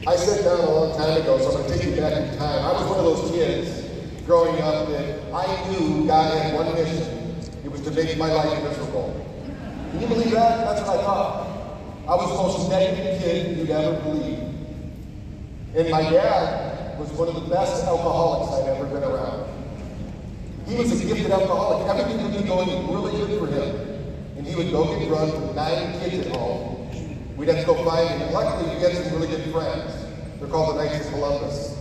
I sat down a long time ago, so I'm going to take you back in time. I was one of those kids growing up that I knew God had one mission. It was to make my life miserable. Can you believe that? That's what I thought. I was the most negative kid you'd ever believe. And my dad was one of the best alcoholics I'd ever been around. He was a gifted alcoholic. Everything would be going really good for him. And he would go get drunk with 9 kids at home. We'd have to go find him. Luckily, we had some really good friends. They're called the Knights of Columbus.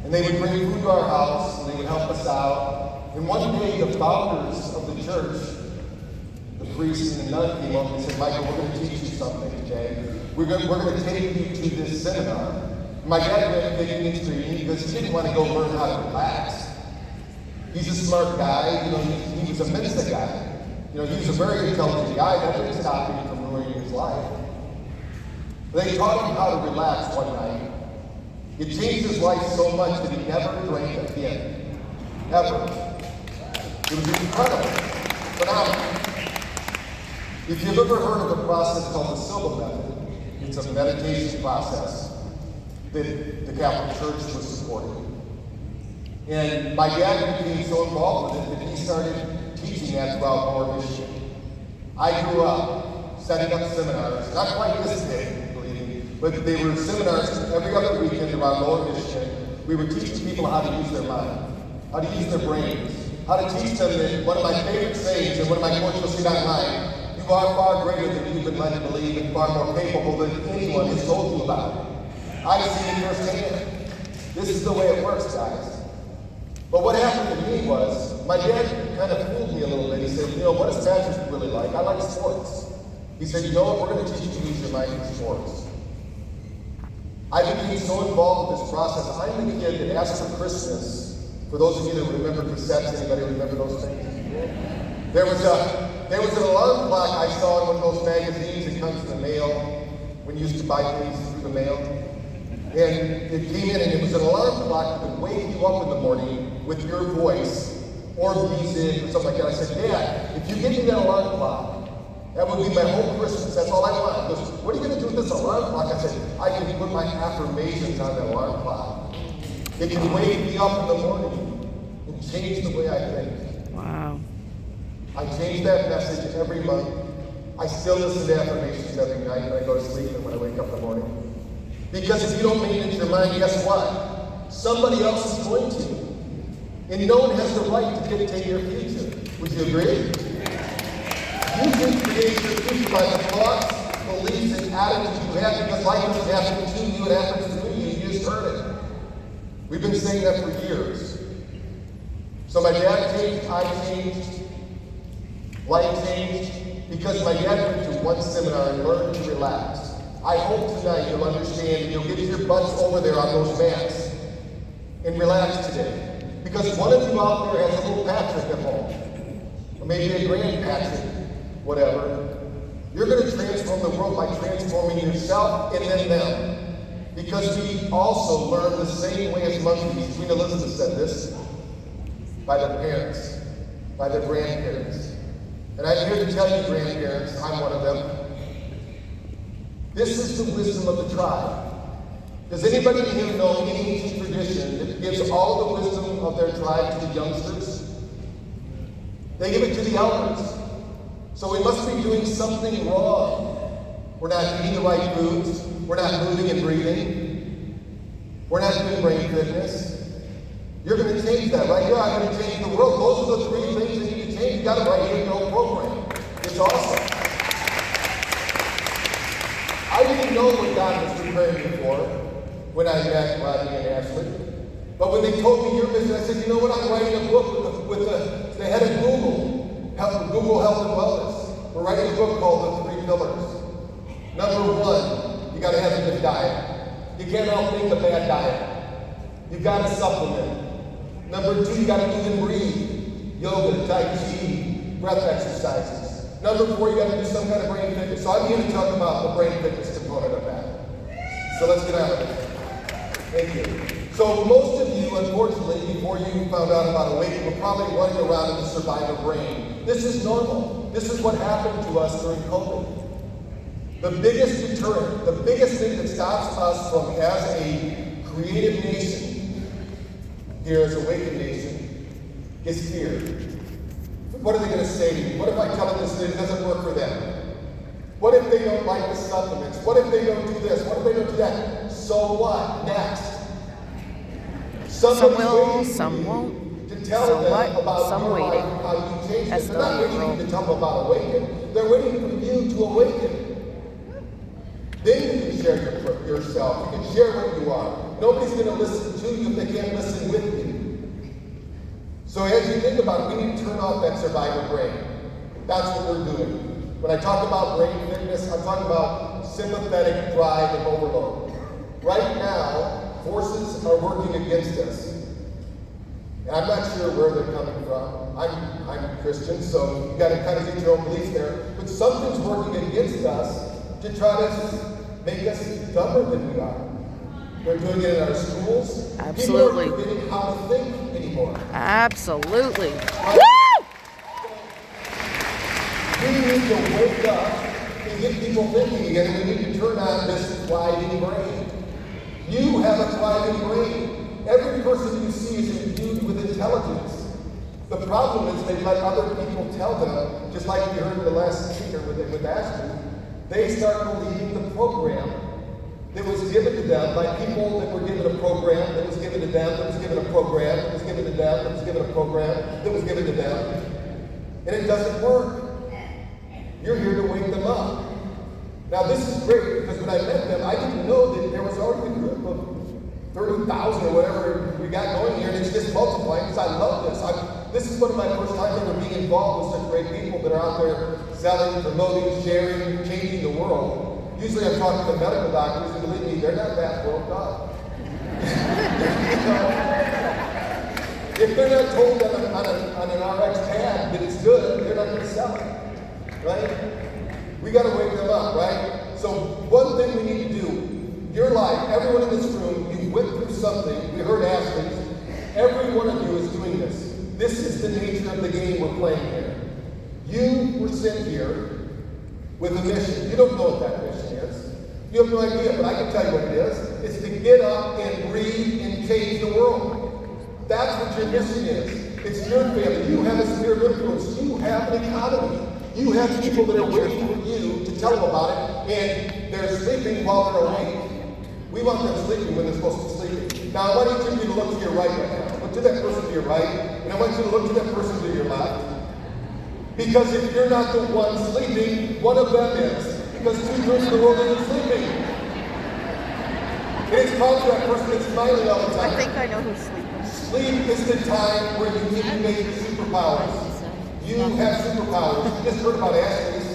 And they would bring food to our house, and they would help us out. And one day, the founders of the church, the priest and the nun, came up and said, Michael, we're going to teach you something today. We're going to take you to this seminar. My dad went picking to me because he didn't want to go learn how to relax. He's a smart guy. He was a Mensa guy. He was a very intelligent guy. That didn't stop him from ruining his life. They taught him how to relax one night. It changed his life so much that he never drank again. Ever. It was incredible. Phenomenal. If you've ever heard of a process called the Silva method, it's a meditation process that the Catholic Church was supporting. And my dad became so involved with it that he started teaching that throughout Lower Michigan. I grew up setting up seminars, not quite this big, believe me, but they were seminars every other weekend around Lower Michigan. We were teaching people how to use their mind, how to use their brains, how to teach them that one of my favorite sayings, and one of my quotes you'll see online, you are far greater than you've been led to believe and far more capable than anyone has told you about. I've seen it firsthand. This is the way it works, guys. But what happened to me was, my dad kind of fooled me a little bit. He said, what does Patrick really like? I like sports. He said, we're going to teach you to use your mind in sports. I became so involved with this process. I'm the kid that asked for Christmas. For those of you that remember cassettes, anybody remember those things? There was an alarm clock I saw in one of those magazines that comes in the mail when you used to buy things through the mail. And it came in, and it was an alarm clock that would wake you up in the morning with your voice or music or something like that. I said, Dad, if you give me that alarm clock, that would be my whole Christmas. That's all I want. He goes, what are you going to do with this alarm clock? I said, I can put my affirmations on the alarm clock. It can wake me up in the morning and change the way I think. Wow. I change that message every month. I still listen to affirmations every night when I go to sleep and when I wake up in the morning. Because if you don't maintenance your mind, guess what? Somebody else is going to. And no one has the right to dictate your future. Would you agree? You can create your future by the thoughts, beliefs, and attitudes you have, because life doesn't happen to you, it happens to you. You just heard it. We've been saying that for years. So my dad changed, I changed, life changed, because my dad went to one seminar and learned to relax. I hope tonight you'll understand and you'll get your butts over there on those mats and relax today. Because one of you out there has a little Patrick at home, or maybe a grand Patrick, whatever. You're going to transform the world by transforming yourself and then them. Because we also learn the same way as monkeys. Queen Elizabeth said this, by their parents, by their grandparents. And I'm here to tell you, grandparents, I'm one of them. This is the wisdom of the tribe. Does anybody here know any ancient tradition that gives all the wisdom of their tribe to the youngsters? They give it to the elders. So we must be doing something wrong. We're not eating the right foods. We're not moving and breathing. We're not doing brain fitness. You're going to change that, right? Yeah, I'm going to change the world. Those are the 3 things that you need to change. You got it right here in your own program. It's awesome. I didn't know what God was preparing me for when I met Rodney and Ashley. But when they told me your mission, I said, you know what? I'm writing a book with the head of Google Health and Wellness. We're writing a book called The 3 Pillars. Number 1, you got to have a good diet. You can't outthink a bad diet. You've got to supplement. Number 2, you got to move and breathe. Yoga, Tai Chi, breath exercises. Number 4, you got to do some kind of brain fitness. So I'm here to talk about the brain fitness component of that. So let's get on with it. Thank you. So most of you, unfortunately, before you found out about Awaken, were probably running around in the survivor brain. This is normal. This is what happened to us during COVID. The biggest deterrent, the biggest thing that stops us from, as a creative nation, here as Awakened Nation, is fear. What are they going to say to me? What if I tell them this thing doesn't work for them? What if they don't like the supplements? What if they don't do this? What if they don't do that? So what? Next. Some will, some won't. To tell some them what? about Some your waiting. life, how you change That's it. They're not waiting for you to tell them about awaken. They're waiting for you to awaken. Then you can share yourself. You can share what you are. Nobody's going to listen to you if they can't listen with you. So as you think about it, we need to turn off that survivor brain. That's what we're doing. When I talk about brain fitness, I'm talking about sympathetic drive and overload. Right now, forces are working against us. And I'm not sure where they're coming from. I'm Christian, so you got to kind of get your own beliefs there. But something's working against us to try to make us dumber than we are. They're doing it in our schools. Absolutely. People aren't forgetting how to think anymore. Absolutely. Woo! We need to wake up and get people thinking again, and we need to turn on this thriving brain. You have a thriving brain. Every person you see is imbued with intelligence. The problem is they let other people tell them, just like you heard in the last speaker with Ashton, they start believing the program that was given to them by people that were given a program that was given to them, that was given a program that was given to them, that was given a program that was given to them. And it doesn't work. You're here to wake them up. Now this is great because when I met them, I didn't know that there was already a group of 30,000 or whatever we got going here, and it's just multiplying because I love this. This is one of my first times ever being involved with such great people that are out there selling, promoting, sharing, changing the world. Usually I'm talking to medical doctors, and believe me, they're not that world up. If they're not told on an RX pad that it's good, they're not going to sell it. Right? We got to wake them up, right? So one thing we need to do, your life, everyone in this room, you went through something. We heard Ashley's. Every one of you is doing this. This is the nature of the game we're playing here. You were sent here with a mission. You don't know what that mission is. You have no idea, but I can tell you what it is. It's to get up and breathe and change the world. That's what your mission is. It's your family. You have a sphere of influence. You have an economy. You have people that are waiting for you to tell them about it, and they're sleeping while they're awake. We want them sleeping when they're supposed to be sleeping. Now, I want each of you to look to your right now. Look to that person to your right, and I want you to look to that person to your left. Because if you're not the one sleeping, one of them is. Because 2/3 of the world isn't sleeping. And it's called that person that's smiling all the time. I think I know who's sleeping. Sleep is the time where you incubate your superpowers. You have superpowers. You just heard about Ashley's.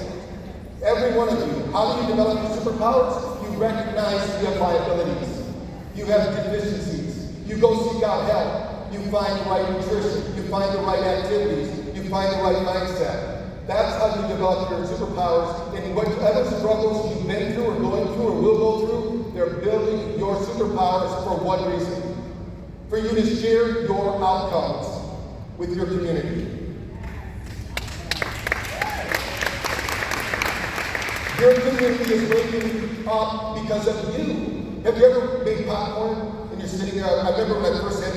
Every one of you. How do you develop your superpowers? You recognize you have liabilities. You have deficiencies. You go seek out help. You find the right nutrition. You find the right activities. You find the right mindset. That's how you develop your superpowers. And whatever struggles you've been through or going through or will go through, they're building your superpowers for one reason. For you to share your outcomes with your community. Your community is waking up because of you. Have you ever made popcorn and you're sitting there? I remember when I first had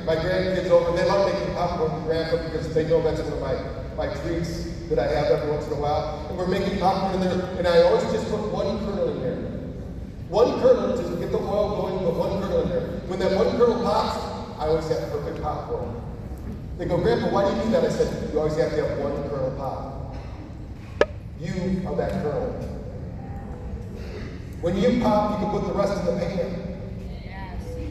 my grandkids over, they love making popcorn with Grandpa because they know that's one of my treats that I have every once in a while. And we're making popcorn in there, and I always just put one kernel in there. One kernel to get the oil going, but one kernel in there. When that one kernel pops, I always have perfect popcorn. They go, Grandpa, why do you do that? I said, you always have to have one kernel pop. You are that kernel. When you pop, you can put the rest in the pan.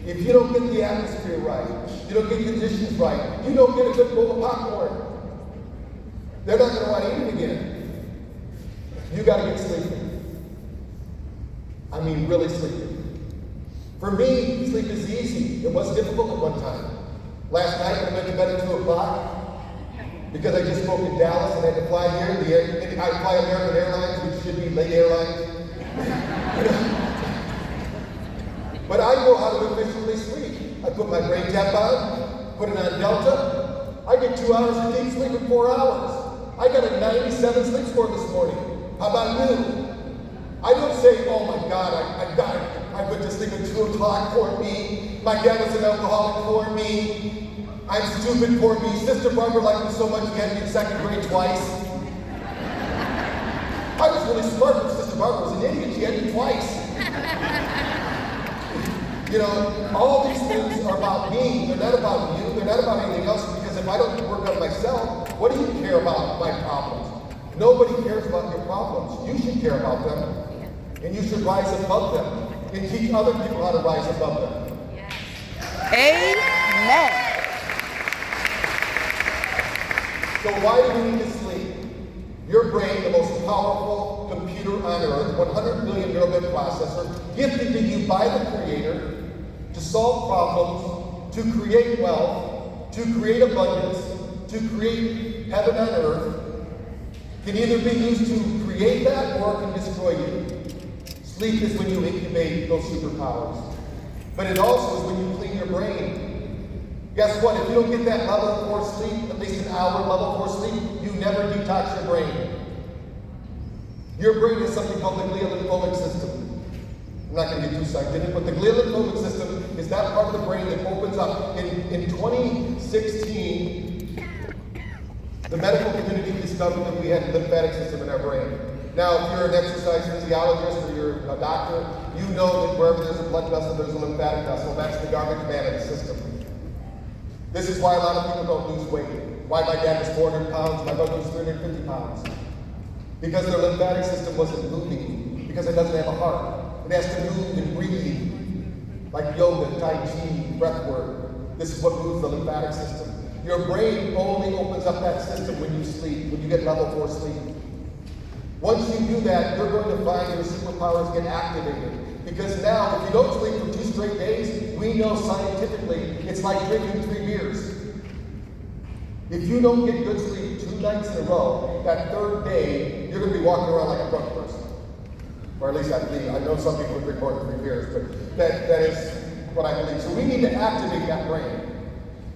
If you don't get the atmosphere right, you don't get conditions right, you don't get a good bowl of popcorn, they're not going to want to eat it again. You got to get sleeping. I mean, really sleeping. For me, sleep is easy. It was difficult at one time. Last night, I went to bed at 2 o'clock. Because I just spoke in Dallas and I had to fly here. I fly American Airlines, which should be late airlines. But I know how to efficiently sleep. I put my brain tap on, put it on Delta. I get 2 hours of deep sleep in 4 hours. I got a 97 sleep score this morning. How about you? I don't say, oh my God, I went to sleep at 2 o'clock, poor me. My dad was an alcoholic, poor me. I'm stupid, poor me. Sister Barbara liked me so much, she had me in second grade twice. I was really smart, but Sister Barbara was an idiot. She had me twice. You know, all these things are about me. They're not about you. They're not about anything else. Because if I don't work on myself, what do you care about my problems? Nobody cares about your problems. You should care about them. And you should rise above them. And teach other people how to rise above them. Amen. So why do we need to sleep? Your brain, the most powerful computer on earth, 100 billion neural processor, gifted to you by the Creator to solve problems, to create wealth, to create abundance, to create heaven on earth, can either be used to create that or it can destroy you. Sleep is when you incubate those superpowers. But it also is when you clean your brain. Guess what? If you don't get that level 4 sleep, at least an hour level 4 sleep, you never detox your brain. Your brain is something called the glial lymphomic system. I'm not going to get too scientific, but the glial lymphomic system is that part of the brain that opens up. In 2016, the medical community discovered that we had a lymphatic system in our brain. Now, if you're an exercise physiologist or you're a doctor, you know that wherever there's a blood vessel, there's a lymphatic vessel. That's the garbage man of the system. This is why a lot of people don't lose weight. Why my dad was 400 pounds, my brother was 350 pounds. Because their lymphatic system wasn't moving. Because it doesn't have a heart. It has to move and breathe. Like yoga, tai chi, breath work. This is what moves the lymphatic system. Your brain only opens up that system when you sleep, when you get level 4 sleep. Once you do that, you're going to find your superpowers get activated. Because now, if you don't sleep for 2 straight days, we know scientifically it's like drinking 3 beers. If you don't get good sleep 2 nights in a row, that 3rd day, you're going to be walking around like a drunk person. Or at least I believe. I know some people drink more than 3 beers, but that is what I believe. So we need to activate that brain.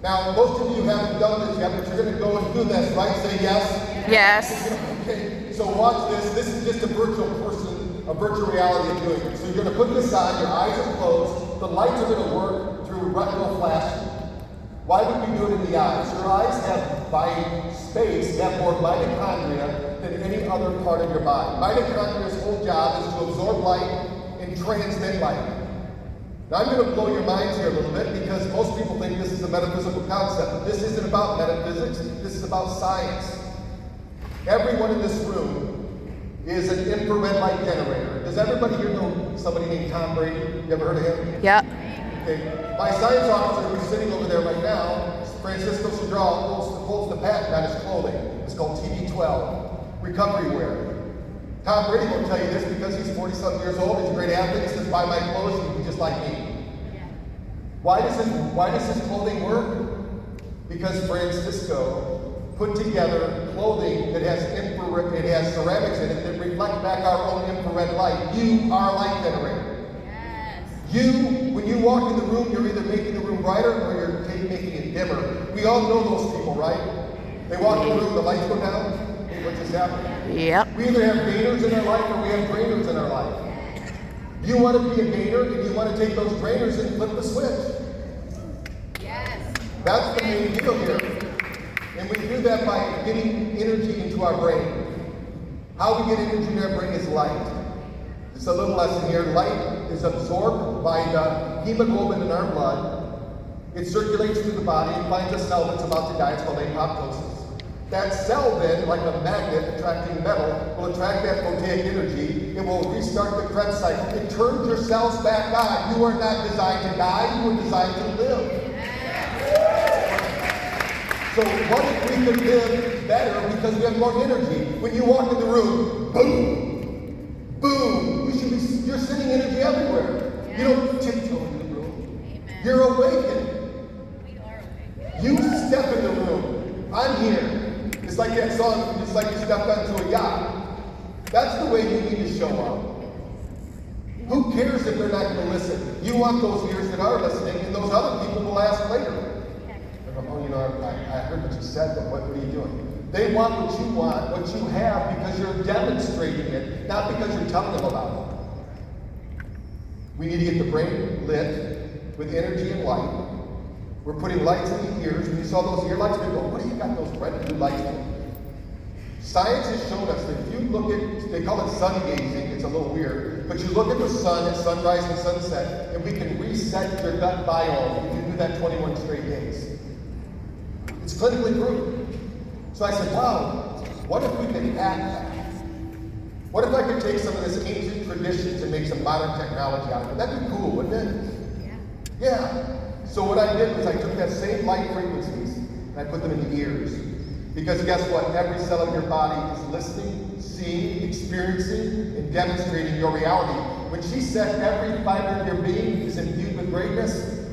Now, most of you haven't done this yet, but you're going to go and do this, right? Say yes? Yes. Okay, so watch this. This is just a virtual person, a virtual reality of doing it. So you're going to put this on, your eyes are closed, the lights are going to work through retinal flashing. Why would we do it in the eyes? Your eyes have, by space, have more mitochondria than any other part of your body. Mitochondria's whole job is to absorb light and transmit light. Now I'm going to blow your minds here a little bit because most people think this is a metaphysical concept. This isn't about metaphysics, this is about science. Everyone in this room is an infrared light generator. Does everybody here know somebody named Tom Brady? You ever heard of him? Yep. Okay. My science officer who's sitting over there right now, Francisco Sadral, holds the patent on his clothing. It's called TB12, recovery wear. Tom Brady will tell you this because he's 40-something years old, he's a great athlete, he says, buy my clothes, you can be just like me. Why does his clothing work? Because Francisco put together clothing that has infrared, it has ceramics in it that reflect back our own infrared light. You are a light generator. Yes. When you walk in the room, you're either making the room brighter or you're making it dimmer. We all know those people, right? They walk in the room, the lights go down. Hey, what just happened? Yep. We either have gainers in our life or we have drainers in our life. You want to be a gainer and you want to take those drainers and flip the switch. Yes. That's the main deal here. And we do that by getting energy into our brain. How we get energy in our brain is light. Just a little lesson here. Light is absorbed by the hemoglobin in our blood. It circulates through the body and finds a cell that's about to die. It's called apoptosis. That cell then, like a magnet attracting metal, will attract that photic energy. It will restart the Krebs cycle. It turns your cells back on. You are not designed to die. You are designed to live. So what if we could live better because we have more energy? When you walk in the room, boom, boom. You're sending energy everywhere. Yeah. You don't tiptoe in the room. Amen. You're awakened. We are awakened. You step in the room. I'm here. It's like that song, it's like you stepped onto a yacht. That's the way you need to show up. Who cares if they're not going to listen? You want those ears that are listening, and those other people will ask later. Oh, I heard what you said, but what are you doing? They want what you have, because you're demonstrating it, not because you're telling them about it. We need to get the brain lit with energy and light. We're putting lights in the ears. When you saw those ear lights, we go, what do you got those red blue lights for? Science has shown us that if you look at, they call it sun gazing, it's a little weird, but you look at the sun at sunrise and sunset, and we can reset your gut biome if you do that 21 straight days. It's clinically proven. So I said, wow, what if we could hack that? What if I could take some of this ancient traditions and make some modern technology out of it? That'd be cool, wouldn't it? Yeah. So what I did was I took that same light frequencies and I put them in the ears. Because guess what? Every cell of your body is listening, seeing, experiencing, and demonstrating your reality. When she said every fiber of your being is imbued with greatness,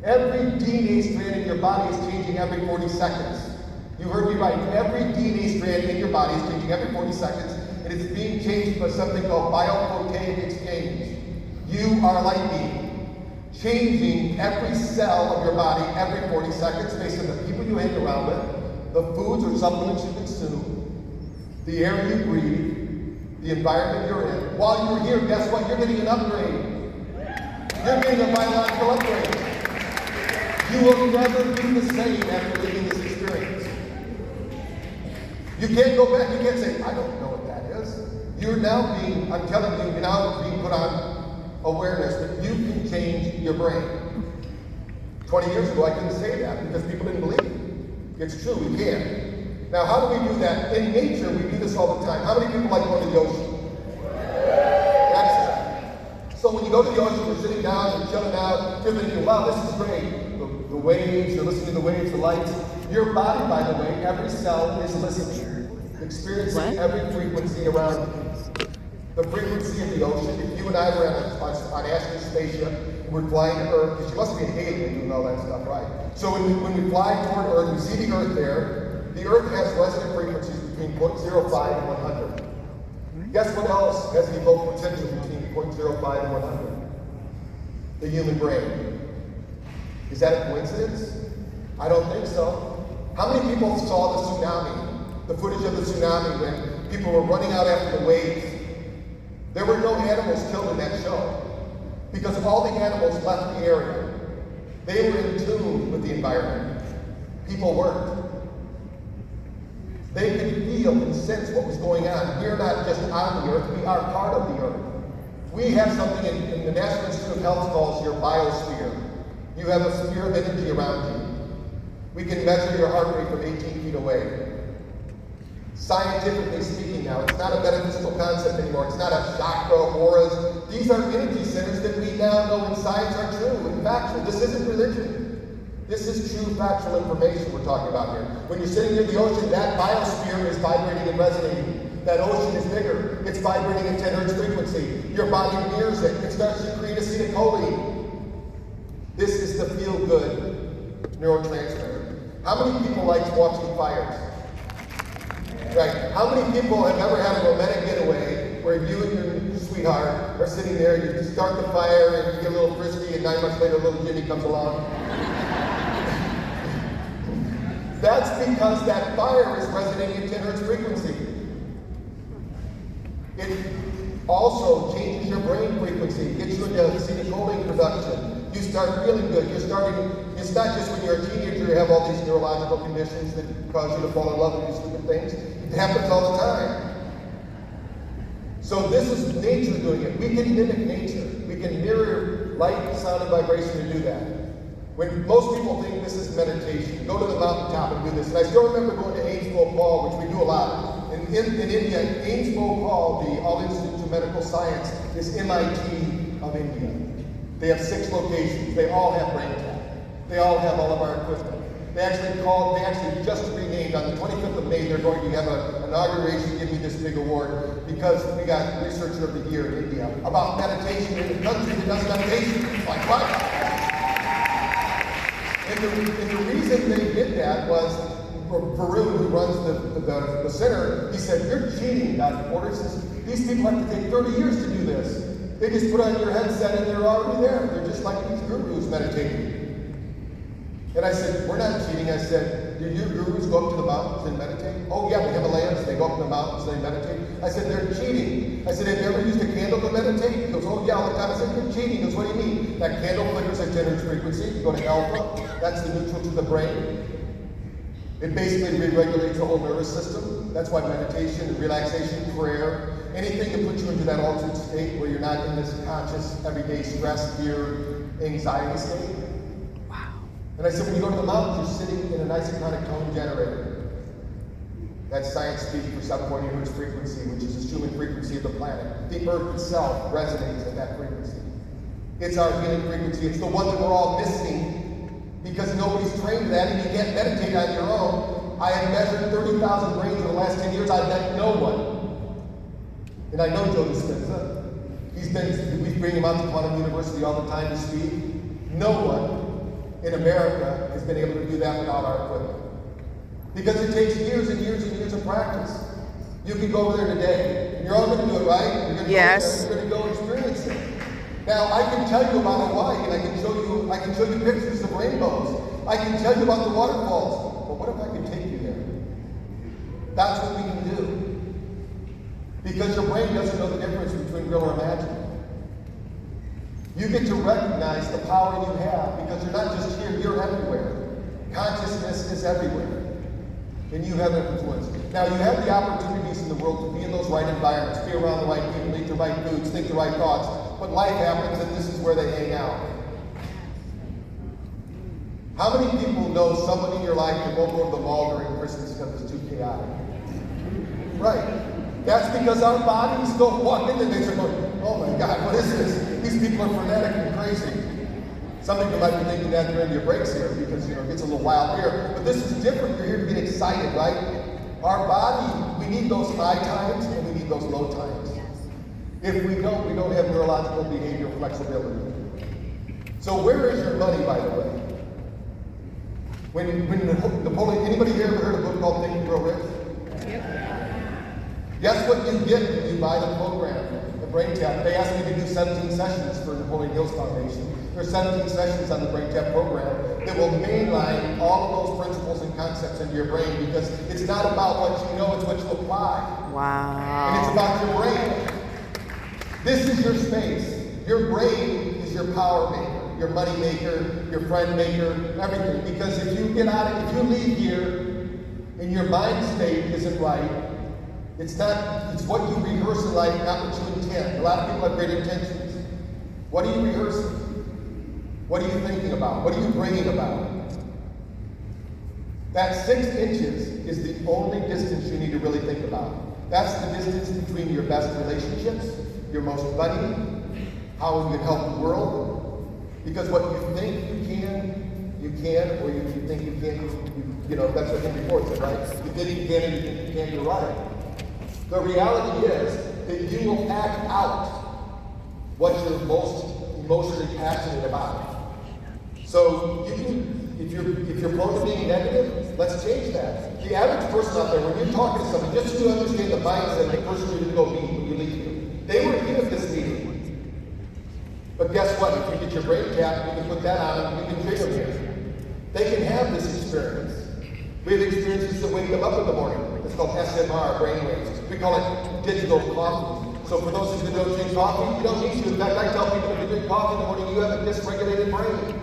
every DNA strand in your body is changing every 40 seconds. You heard me right. Every DNA strand in your body is changing every 40 seconds, and it's being changed by something called bioprotein exchange. You are a light being, changing every cell of your body every 40 seconds based on the people you hang around with, the foods or supplements you consume, the air you breathe, the environment you're in. While you're here, guess what? You're getting an upgrade. You're getting a biological upgrade. You will never be the same after leaving this experience. You can't go back, you can't say, I don't know what that is. You're now being, I'm telling you, you're now being put on awareness that you can change your brain. 20 years ago, I couldn't say that because people didn't believe it. It's true, we can. Now, how do we do that? In nature, we do this all the time. How many people like going to the ocean? Excellent. So when you go to the ocean, you're sitting down, you're chilling out, you're thinking, wow, this is great. The waves, you're listening to the waves, the lights. Your body, by the way, every cell is listening, experiencing every frequency around you. The frequency of the ocean. If you and I were on Ashley's spaceship and we're flying to Earth, because you must be an alien doing all that stuff, right? So when we fly toward Earth, we see the Earth there. The Earth has resonant frequencies between 0.05 and 100. Guess what else has the evoked potential between 0.05 and 100? The human brain. Is that a coincidence? I don't think so. How many people saw the tsunami, the footage of the tsunami when people were running out after the waves? There were no animals killed in that show because all the animals left the area. They were in tune with the environment. People weren't. They could feel and sense what was going on. We're not just on the earth, we are part of the earth. We have something in the National Institute of Health calls your biosphere. You have a sphere of energy around you. We can measure your heart rate from 18 feet away. Scientifically speaking now, it's not a metaphysical concept anymore. It's not a chakra, auras. These are energy centers that we now know in science are true and factual. This isn't religion. This is true factual information we're talking about here. When you're sitting near the ocean, that biosphere is vibrating and resonating. That ocean is bigger. It's vibrating at 10 hertz frequency. Your body mirrors it. It starts to create acetylcholine. This is the feel-good neurotransmitter. How many people like watching fires? Right. How many people have ever had a romantic getaway where you and your sweetheart are sitting there and you start the fire and you get a little frisky and 9 months later little Jimmy comes along? That's because that fire is resonating at 10 hertz frequency. It also changes your brain frequency, gets you into acetylcholine production. You start feeling good. It's not just when you're a teenager you have all these neurological conditions that cause you to fall in love with these stupid things. It happens all the time. So this is nature doing it. We can mimic nature. We can mirror light, sound, and vibration to do that. When most people think this is meditation, go to the mountaintop and do this. And I still remember going to Ainsworth Hall, which we do a lot. In India, Ainsworth Hall, the All Institute of Medical Science, is MIT of India. They have 6 locations. They all have brain tech. They all have all of our equipment. They actually just renamed on the 25th of May, they're going to have an inauguration, give me this big award, because we got Researcher of the Year in India about meditation in a country that does meditation. Like what? And the reason they did that was, Varun, who runs the center, he said, you're cheating, Dr. Porter. These people have to take 30 years to do this. They just put on your headset and they're already there. They're just like these gurus meditating. And I said, we're not cheating. I said, do your gurus go up to the mountains and meditate? Oh yeah, the Himalayas, they go up to the mountains and they meditate. I said, they're cheating. I said, have you ever used a candle to meditate? He goes, oh yeah, all the time. I said, you're cheating. He goes, what do you mean? That candle flickers at 10 hertz frequency. You go to alpha, that's the neutral to the brain. It basically re-regulates the whole nervous system. That's why meditation, relaxation, prayer, anything to put you into that altered state where you're not in this conscious, everyday stress, fear, anxiety state. Wow. And I said, when you go to the mountains, you're sitting in an isotonic tone generator. That's science speak for 740 hertz frequency, which is the human frequency of the planet. The earth itself resonates at that frequency. It's our healing frequency. It's the one that we're all missing because nobody's trained that, and you can't meditate on your own. I have measured 30,000 brains in the last 10 years. I've met no one. And I know Joe Dispenza. We bring him out to Quantum University all the time to speak. No one in America has been able to do that without our equipment. Because it takes years and years and years of practice. You can go over there today, and you're all going to do it, right? You're going to Yes. go there, you're going to go experience it. Now, I can tell you about Hawaii, and I can show you pictures of rainbows. I can tell you about the waterfalls. But what if I can take you there? That's what we can do. Because your brain doesn't know the difference between real and imagined. You get to recognize the power you have because you're not just here, you're everywhere. Consciousness is everywhere. And you have an influence. Now, you have the opportunities in the world to be in those right environments, be around the right people, eat the right foods, think the right thoughts. But life happens, and this is where they hang out. How many people know somebody in your life that won't go to the mall during Christmas because it's too chaotic? Right. That's because our bodies don't walk into things and go, oh my God, what is this? These people are frenetic and crazy. Some people might be thinking that during your breaks here because, it gets a little wild here. But this is different. You're here to get excited, right? Our body, we need those high times and we need those low times. If we don't have neurological behavioral flexibility. So where is your money, by the way? When Napoleon, anybody here ever heard of a book called Think and Grow Rich? Guess what you get when you buy the program, the Brain Tap? They asked me to do 17 sessions for Napoleon Hill's Foundation. There's 17 sessions on the Brain Tap program that will mainline all of those principles and concepts into your brain because it's not about what you know, it's what you apply. Wow. And it's about your brain. This is your space. Your brain is your power maker, your money maker, your friend maker, everything. Because if you leave here and your mind state isn't right, it's what you rehearse in life, not what you intend. A lot of people have great intentions. What are you rehearsing? What are you thinking about? What are you bringing about? That 6 inches is the only distance you need to really think about. That's the distance between your best relationships, your most money, how you can help the world. Because what you think you can, or you think you can't, that's what Henry Ford said, right? You think you can and you think you can't, you're right. The reality is that you will act out what you're most emotionally passionate about. So if you're prone to being negative, let's change that. The average person out there, when you're talking to somebody, just to understand the mindset of the person you're going to go meet when you leave here. They were here at this meeting. But guess what? If you get your brain tap, you can put that on and you can trigger them here. They can have this experience. We have experiences that wake them up in the morning. It's called SMR, brainwaves. We call it digital coffee. So for those of you that don't drink coffee, you don't need to. In fact, I tell people if you drink coffee in the morning, you have a dysregulated brain.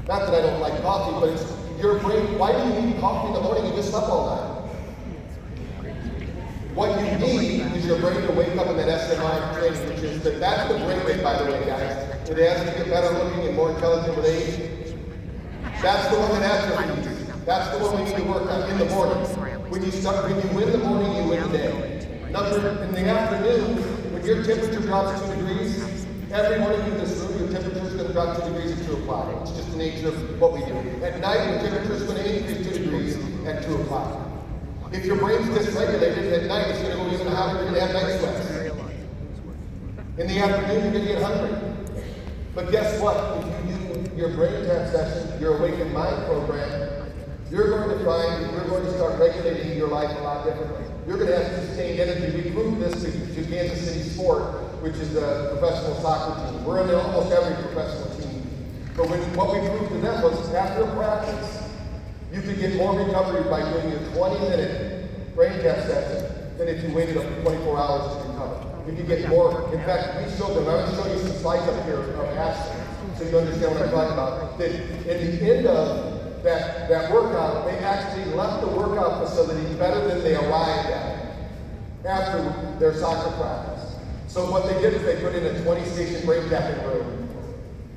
Not that I don't like coffee, but it's your brain. Why do you need coffee in the morning? You just slept all night. What you need is your brain to wake up in that SMR training, which is that's the brainwave, by the way, guys. It asks you to get better looking and more intelligent with age. That's the one that atrophies. That's the one we need to work on in the morning. When you win the morning, you win the day. In the afternoon, when your temperature drops 2 degrees, every one of you in this room, your temperature is going to drop 2 degrees at 2 o'clock. It's just the nature of what we do. At night, your temperature is going to increase 2 degrees at 2 o'clock. If your brain's dysregulated at night, it's going to go even hotter. You're going to have night sweats. In the afternoon, you're going to get hungry. But guess what? If you do your brain tap session, your Awakened Mind program, you're going to start regulating your life a lot differently. You're going to have sustained energy. We proved this to Kansas City Sport, which is a professional soccer team. We're in almost every professional team. But what we proved to them was after practice, You could get more recovery by doing your 20-minute brain tap session than if you waited up for 24 hours to recover. You could get more. In fact, we showed them, I'm going to show you some slides up here of action so you understand what I'm talking about. That at the end of that workout, they actually left the workout facility better than they arrived at after their soccer practice. So what they did is they put in a 20-station brain tapping room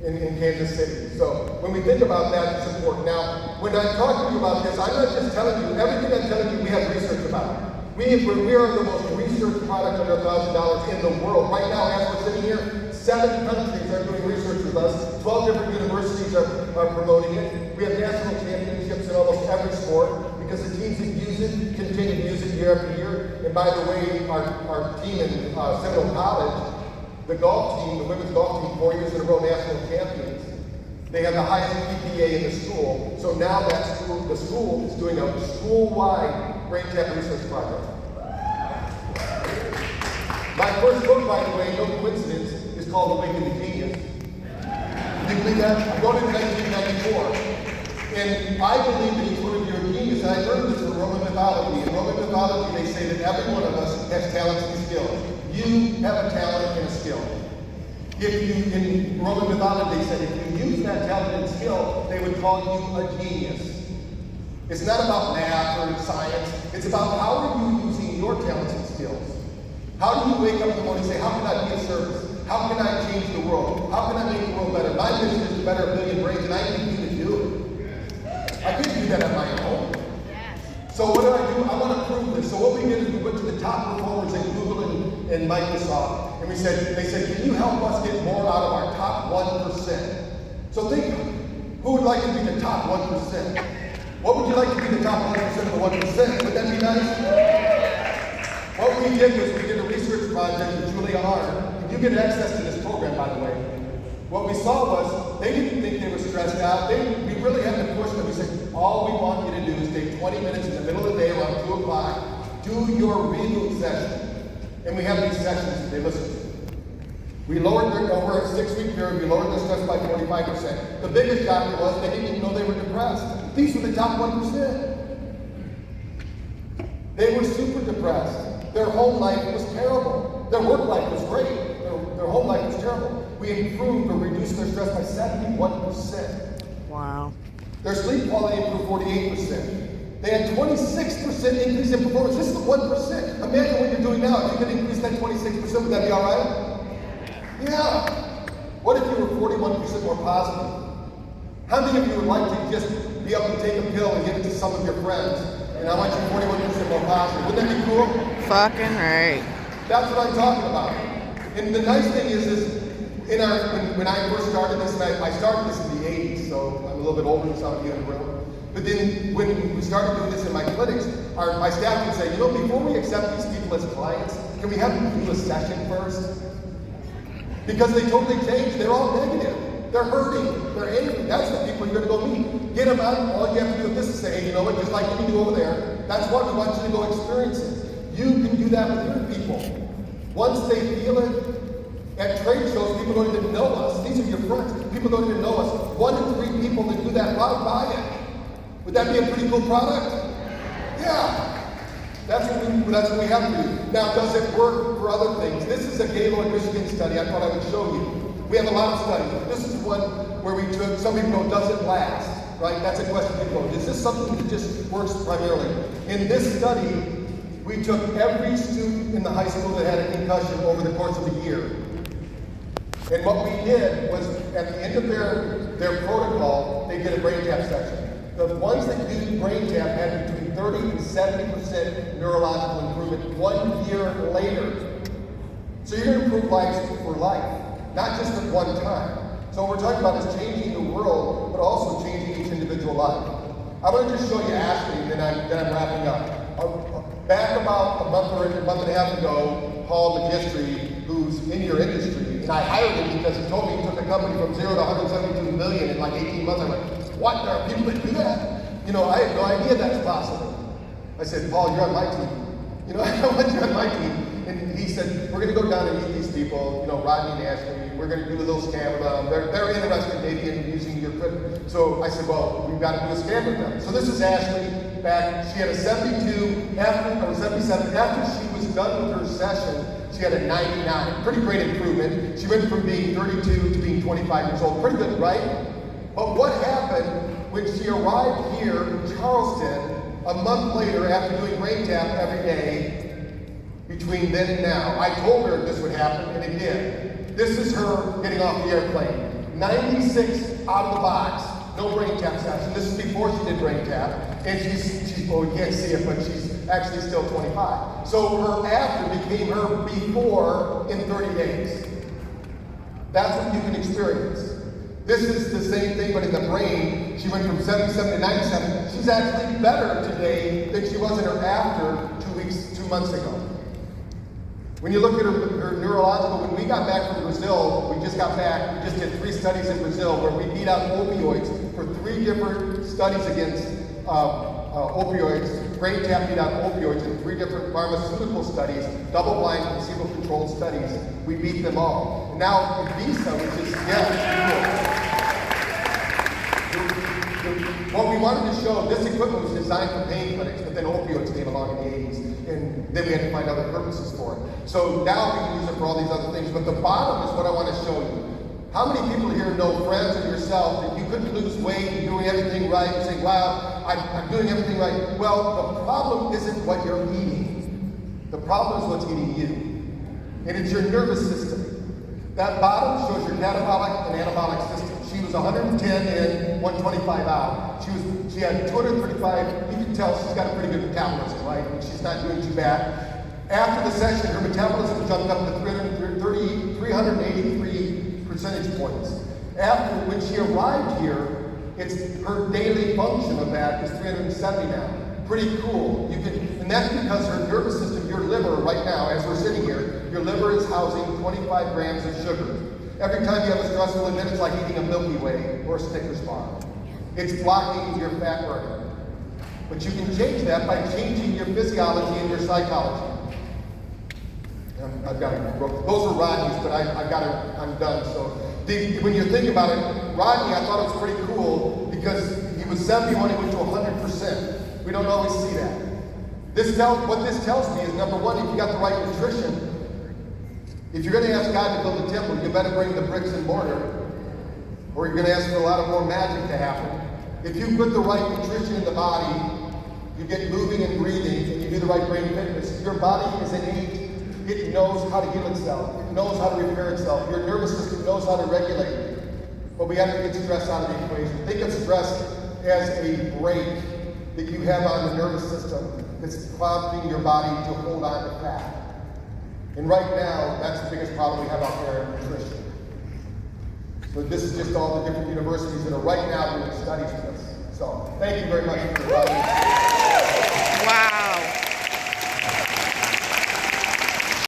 in Kansas City. So when we think about that, it's important. Now, when I'm talking to you about this, I'm not just telling you, everything I'm telling you, we have research about. We are the most researched product under $1,000 in the world. Right now, as we're sitting here, 7 countries are doing research with us. 12 different universities are promoting it. We have national championships in almost every sport because the teams that use it continue to use it year after year. And by the way, our team in Seminole College, the golf team, the women's golf team, 4 years in a row national champions. They have the highest GPA in the school. So now the school is doing a school-wide brain tap research project. My first book, by the way, no coincidence, is called Awaken the Genius. Can you believe that? I wrote it in 1994. And I believe that each one of you are a genius. And I learned this from Roman mythology. In Roman mythology, they say that every one of us has talents and skills. You have a talent and a skill. In Roman mythology, they said if you use that talent and skill, they would call you a genius. It's not about math or science. It's about how are you using your talents and skills. How do you wake up in the morning and say, how can I be of service? How can I change the world? How can I make the world better? My mission is to better 1 billion brains, and I need you to do it. I can't do that on my own. So what do? I want to prove this. So what we did is we went to the top performers at Google and Microsoft, and they said, can you help us get more out of our top 1%? So think, who would like to be the top 1%? What would you like to be the top 1% of the 1%? Would that be nice? What we did was we did a research project with Julia Arn. You get access to this program, by the way. What we saw was they didn't think they were stressed out. We really had to push them. We said, all we want you to do is take 20 minutes in the middle of the day around 2 o'clock, do your reboot session. And we have these sessions that they listen to. We lowered over a 6-week period, we lowered their stress by 45%. The biggest shocker was they didn't even know they were depressed. These were the top 1%. They were super depressed. Their home life was terrible. Their work life was great. Their home life was terrible. We improved or reduced their stress by 71%. Wow. Their sleep quality improved 48%. They had 26% increase in performance. This is the 1%. Imagine what you're doing now. If you could increase that 26%, would that be all right? Yeah. What if you were 41% more positive? How many of you would like to just be able to take a pill and give it to some of your friends? And I want you 41% more positive. Wouldn't that be cool? Fucking right. That's what I'm talking about. And the nice thing is when I first started this, and I started this in the 80s, so I'm a little bit older than some of you in the room. But then when we started doing this in my clinics, my staff would say, before we accept these people as clients, can we have them do a session first? Because they totally changed. They're all negative. They're hurting. They're angry. That's the people you're going to go meet. Get them out. All you have to do is this is say, hey, you know what, just like you do over there, that's what we want you to go experience it. You can do that with your people. Once they feel it, at trade shows, people don't even know us. These are your friends. People don't even know us. 1 in 3 people that do that buy it. Would that be a pretty cool product? Yeah. That's what we have to do. Now, does it work for other things? This is a Gaylord, Michigan study. I thought I would show you. We have a lot of studies. This is one where we took, some people go, does it last? Right? That's a question people go, is this something that just works primarily? In this study, we took every student in the high school that had a concussion over the course of a year. And what we did was, at the end of their protocol, they did a brain tap section. The ones that used brain tap had between 30 and 70% neurological improvement 1 year later. So you're going to improve lives for life, not just at one time. So what we're talking about is changing the world, but also changing each individual life. I want to just show you Ashley, and then I'm wrapping up. Back about a month and a half ago, Paul Magistri, who's in your industry, and I hired him because he told me he took a company from 0 to 172 million in like 18 months. I'm like, what? There are people that do that? I had no idea that's possible. I said, Paul, you're on my team. I want you on my team. and he said, we're going to go down and meet these people, you know, Rodney and Ashley. We're going to do a little scan with them. They're interested maybe in using your equipment. So I said, well, we've got to do a scan with them. So this is Ashley back. She had a 72 after, or 77. After she was done with her session, she had a 99. Pretty great improvement. She went from being 32 to being 25 years old. Pretty good, right? But what happened when she arrived here in Charleston a month later after doing brain tap every day between then and now? I told her this would happen, and it did. This is her getting off the airplane. 96 out of the box. No brain tap session. This is before she did brain tap. And she's well, we can't see it, but she's actually still 25. So her after became her before in 30 days. That's what you can experience. This is the same thing, but in the brain, she went from 77 to 97. She's actually better today than she was in her after 2 months ago. When you look at her neurological, when we got back from Brazil, we just got back, we just did 3 studies in Brazil where we beat out opioids for 3 different studies against opioids. Brain tap beat out opioids in 3 different pharmaceutical studies, double-blind, placebo-controlled studies. We beat them all. And now in Visa, which is, what we wanted to show, this equipment was designed for pain clinics, but then opioids came along in the 80s, and then we had to find other purposes for it. So now we can use it for all these other things, but the bottom is what I want to show you. How many people here know, friends or yourself, that you couldn't lose weight, you're doing everything right, you say, wow, I'm doing everything right. Well, the problem isn't what you're eating. The problem is what's eating you. And it's your nervous system. That bottom shows your catabolic and anabolic system. She was 110 in, 125 out. She had 235. You can tell she's got a pretty good metabolism, right? She's not doing too bad. After the session, her metabolism jumped up to 383 percentage points. After, when she arrived here, it's her daily function of that is 370 now. Pretty cool. And that's because her nervous system, your liver right now, as we're sitting here, your liver is housing 25 grams of sugar. Every time you have a stressful event, it's like eating a Milky Way or a Snickers bar. It's blocking your fat burning. But you can change that by changing your physiology and your psychology. I've got it. Those are Rodney's, but I'm done. So when you think about it, Rodney, I thought it was pretty cool because he was 71, he went to 100%. We don't always see that. What this tells me is, number one, if you got the right nutrition, if you're going to ask God to build a temple, you better bring the bricks and mortar, or you're going to ask for a lot of more magic to happen. If you put the right nutrition in the body, you get moving and breathing, and you do the right brain fitness, your body is innate. It knows how to heal itself. It knows how to repair itself. Your nervous system knows how to regulate it. But we have to get stress out of the equation. Think of stress as a brake that you have on the nervous system that's prompting your body to hold on to fat. And right now, that's the biggest problem we have out there in nutrition. So this is just all the different universities that are right now doing studies with us. So thank you very much.